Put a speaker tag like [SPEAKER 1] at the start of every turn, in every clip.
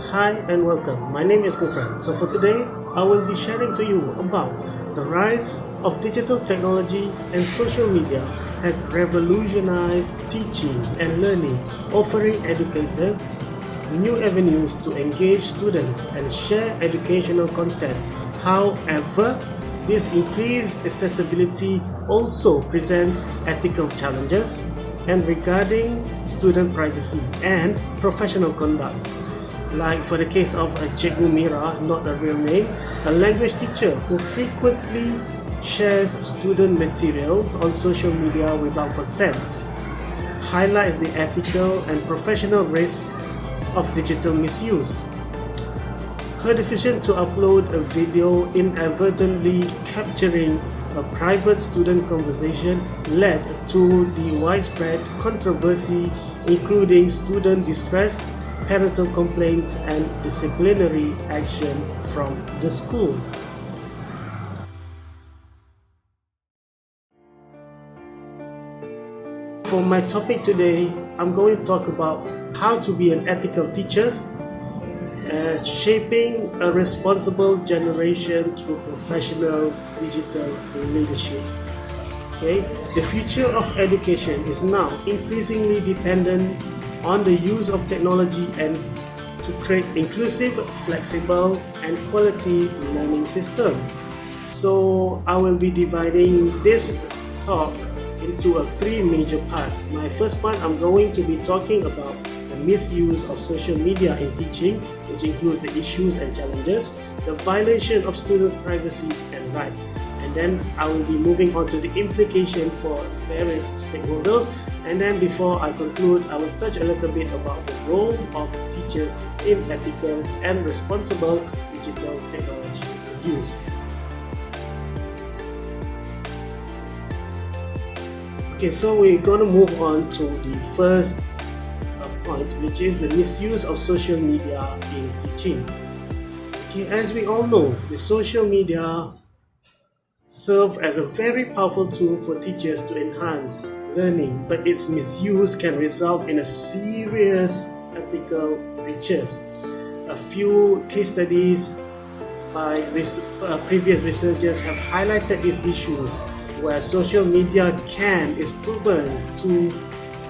[SPEAKER 1] Hi and welcome. My name is Gufran. So for today, I will be sharing to you about the rise of digital technology and social media has revolutionized teaching and learning, offering educators new avenues to engage students and share educational content. However, this increased accessibility also presents ethical challenges and regarding student privacy and professional conduct. Like for the case of Cikgu Mira, not a real name, a language teacher who frequently shares student materials on social media without consent, highlights the ethical and professional risk of digital misuse. Her decision to upload a video inadvertently capturing a private student conversation led to the widespread controversy, including student distress, parental complaints, and disciplinary action from the school. For my topic today, I'm going to talk about how to be an ethical teacher, shaping a responsible generation through professional digital leadership. Okay, the future of education is now increasingly dependent on the use of technology and to create inclusive, flexible, and quality learning system. So I will be dividing this talk into three major parts. My first part, I'm going to be talking about the misuse of social media in teaching, which includes the issues and challenges, the violation of students' privacies and rights, and then I will be moving on to the implication for various stakeholders. And then before I conclude, I will touch a little bit about the role of teachers in ethical and responsible digital technology use. Okay, so we're going to move on to the first point, which is the misuse of social media in teaching. Okay, as we all know, the social media serve as a very powerful tool for teachers to enhance learning, but its misuse can result in a serious ethical breaches. A few case studies by previous researchers have highlighted these issues, where social media is proven to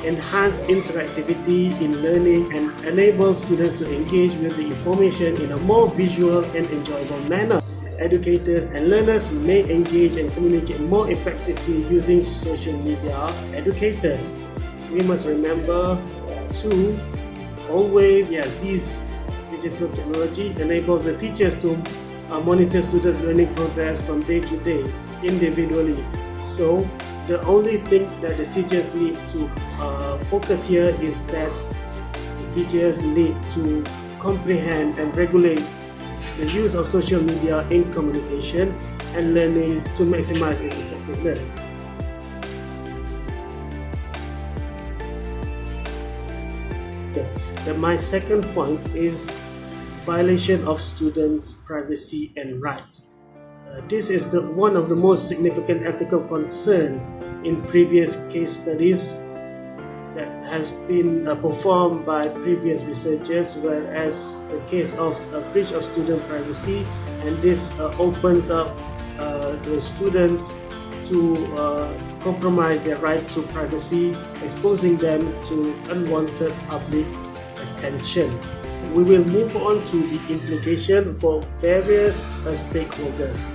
[SPEAKER 1] enhance interactivity in learning and enable students to engage with the information in a more visual and enjoyable manner. Educators and learners may engage and communicate more effectively using social media. Educators, we must remember to always, this digital technology enables the teachers to monitor students' learning progress from day to day, individually. So the only thing that the teachers need to focus here is that the teachers need to comprehend and regulate the use of social media in communication and learning to maximize its effectiveness. My second point is violation of students' privacy and rights. This is one of the most significant ethical concerns in previous case studies that has been performed by previous researchers, whereas the case of a breach of student privacy, and this opens up the students to compromise their right to privacy, exposing them to unwanted public attention. We will move on to the implication for various stakeholders.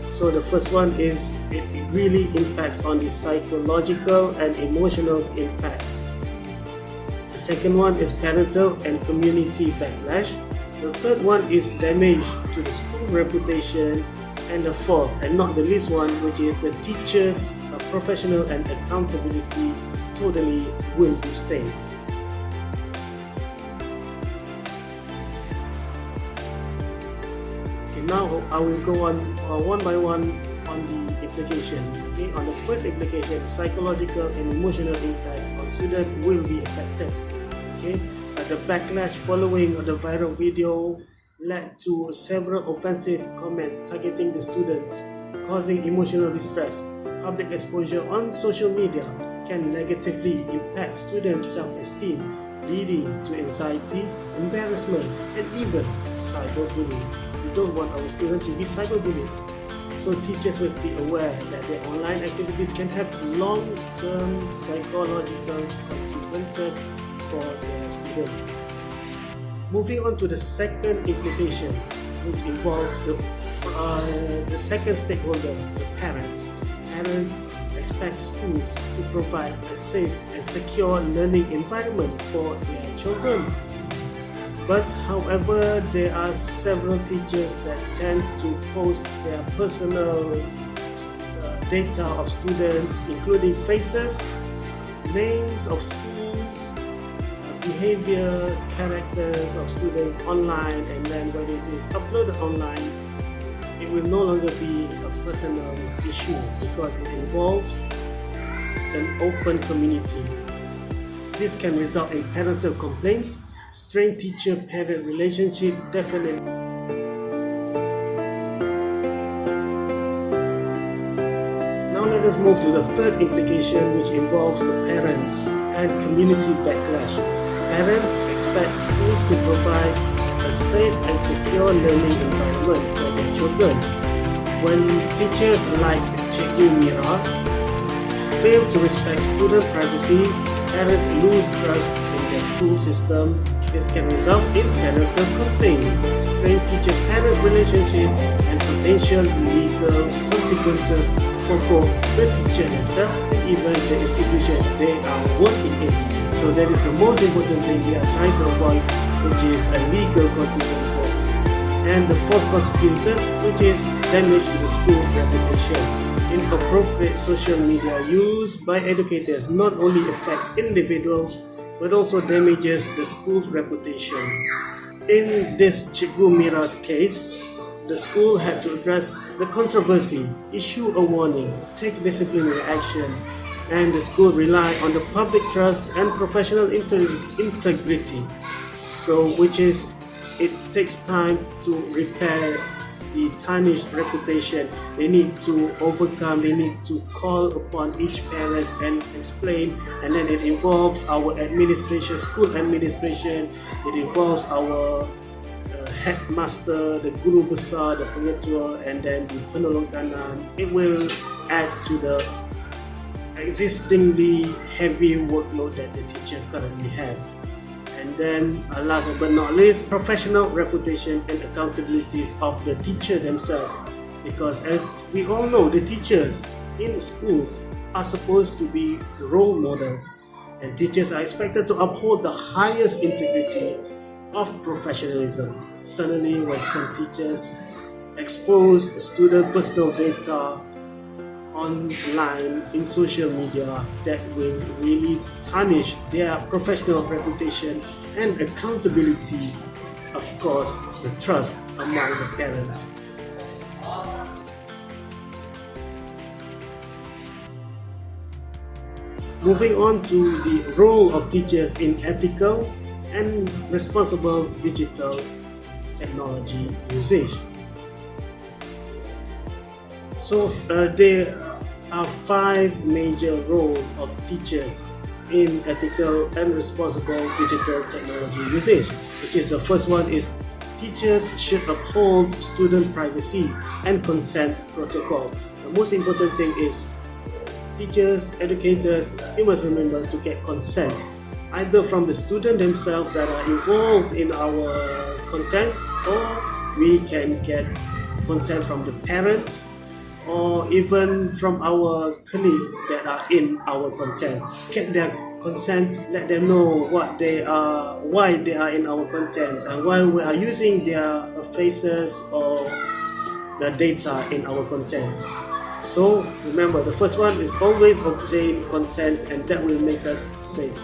[SPEAKER 1] So the first one is it really impacts on the psychological and emotional impact. The second one is parental and community backlash. The third one is damage to the school reputation. And the fourth, and not the least one, which is the teachers' professional and accountability totally will be stayed. Now I will go on one by one on the implication. Okay, on the first implication, psychological and emotional impacts on students will be affected. Okay, the backlash following the viral video led to several offensive comments targeting the students, causing emotional distress, public exposure on social media, can negatively impact students' self-esteem, leading to anxiety, embarrassment, and even cyberbullying. We don't want our students to be cyberbullied. So teachers must be aware that their online activities can have long-term psychological consequences for their students. Moving on to the second implication, which involves the second stakeholder, the parents. Parents expect schools to provide a safe and secure learning environment for their children. But however, there are several teachers that tend to post their personal data of students, including faces, names of schools, behavior, characters of students online, and then when it is uploaded online, it will no longer be a personal issue because it involves an open community. This can result in parental complaints, strained teacher-parent relationship, definitely. Now let us move to the third implication, which involves the parents and community backlash. Parents expect schools to provide a safe and secure learning environment for their children. When teachers like Cikgu Mira fail to respect student privacy, parents lose trust in the school system. This can result in parental complaints, strained teacher-parent relationship, and potential legal consequences for both the teacher themselves and even the institution they are working in. So that is the most important thing we are trying to avoid, which is a legal consequences. And the fourth consequences, which is damage to the school reputation. Inappropriate social media use by educators not only affects individuals but also damages the school's reputation. In this Cikgu Mira's case, the school had to address the controversy, issue a warning, take disciplinary action, and the school relied on the public trust and professional integrity. So, which is, it takes time to repair the tarnished reputation. They need to overcome, they need to call upon each parent and explain, and then it involves our administration, school administration, it involves our headmaster, the guru besar, the pengetua, and then the penolong kanan. It will add to the existingly heavy workload that the teacher currently have. And then last but not least, professional reputation and accountabilities of the teacher themselves. Because as we all know, the teachers in schools are supposed to be role models, and teachers are expected to uphold the highest integrity of professionalism. Suddenly, when some teachers expose student personal data online in social media, that will really tarnish their professional reputation and accountability, of course, the trust among the parents. Moving on to the role of teachers in ethical and responsible digital technology usage. So there are 5 major roles of teachers in ethical and responsible digital technology usage, which is the first one is teachers should uphold student privacy and consent protocol. The most important thing is teachers, educators, you must remember to get consent either from the student themselves that are involved in our content, or we can get consent from the parents, or even from our colleagues that are in our content. Get their consent, let them know what they are, why they are in our content, and why we are using their faces or the data in our content. So remember, the first one is always obtain consent, and that will make us safe.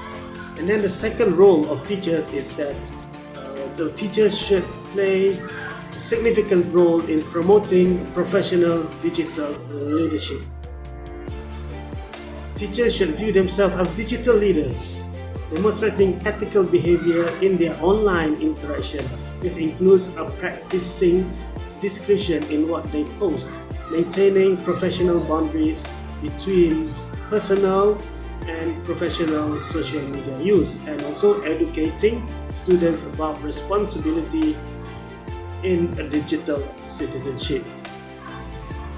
[SPEAKER 1] And then the second role of teachers is that the teachers should play a significant role in promoting professional digital leadership. Teachers should view themselves as digital leaders, demonstrating ethical behavior in their online interaction. This includes practicing discretion in what they post, maintaining professional boundaries between personal and professional social media use, and also educating students about responsibility in a digital citizenship,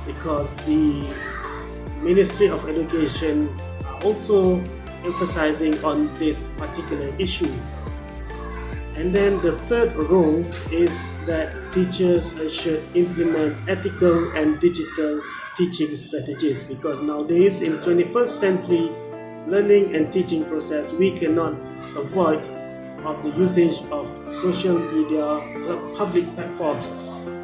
[SPEAKER 1] because the Ministry of Education are also emphasizing on this particular issue. And then the third role is that teachers should implement ethical and digital teaching strategies, because nowadays in the 21st century learning and teaching process, we cannot avoid of the usage of social media public platforms.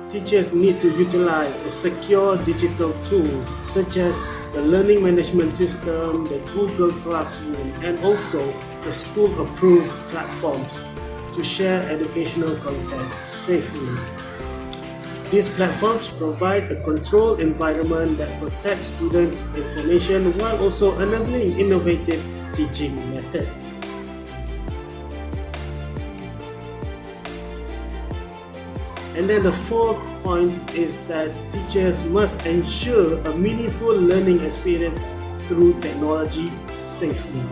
[SPEAKER 1] Teachers need to utilize secure digital tools such as the learning management system, the Google Classroom, and also the school-approved platforms to share educational content safely. These platforms provide a controlled environment that protects students' information while also enabling innovative teaching methods. And then the fourth point is that teachers must ensure a meaningful learning experience through technology safely.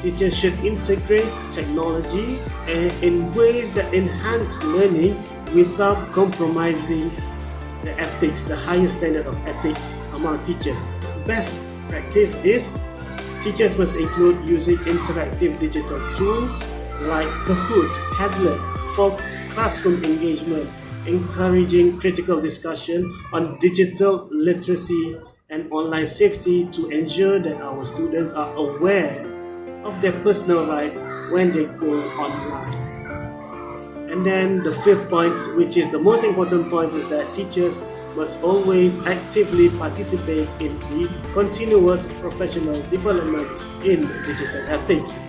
[SPEAKER 1] Teachers should integrate technology in ways that enhance learning without compromising the ethics, the highest standard of ethics among teachers. Best practice is teachers must include using interactive digital tools like Kahoot, Padlet for classroom engagement, encouraging critical discussion on digital literacy and online safety to ensure that our students are aware of their personal rights when they go online. And then the fifth point, which is the most important point, is that teachers must always actively participate in the continuous professional development in digital ethics.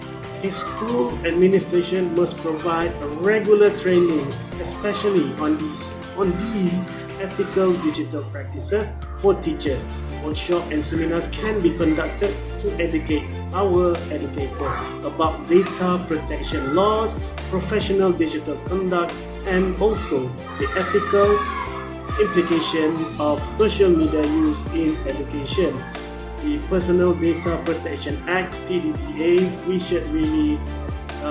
[SPEAKER 1] The school administration must provide a regular training, especially on these ethical digital practices for teachers. Workshops and seminars can be conducted to educate our educators about data protection laws, professional digital conduct, and also the ethical implication of social media use in education. The Personal Data Protection Act, PDPA, we should really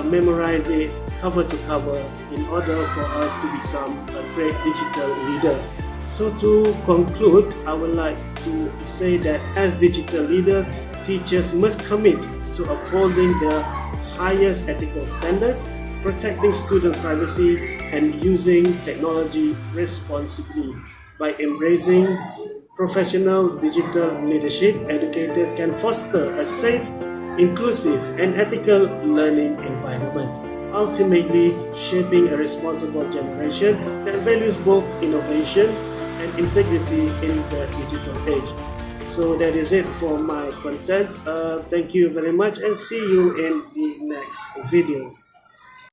[SPEAKER 1] memorize it cover to cover in order for us to become a great digital leader. So to conclude, I would like to say that as digital leaders, teachers must commit to upholding the highest ethical standards, protecting student privacy, and using technology responsibly. By embracing professional digital leadership, educators can foster a safe, inclusive, and ethical learning environment, ultimately shaping a responsible generation that values both innovation and integrity in the digital age. So that is it for my content. Thank you very much and see you in the next video.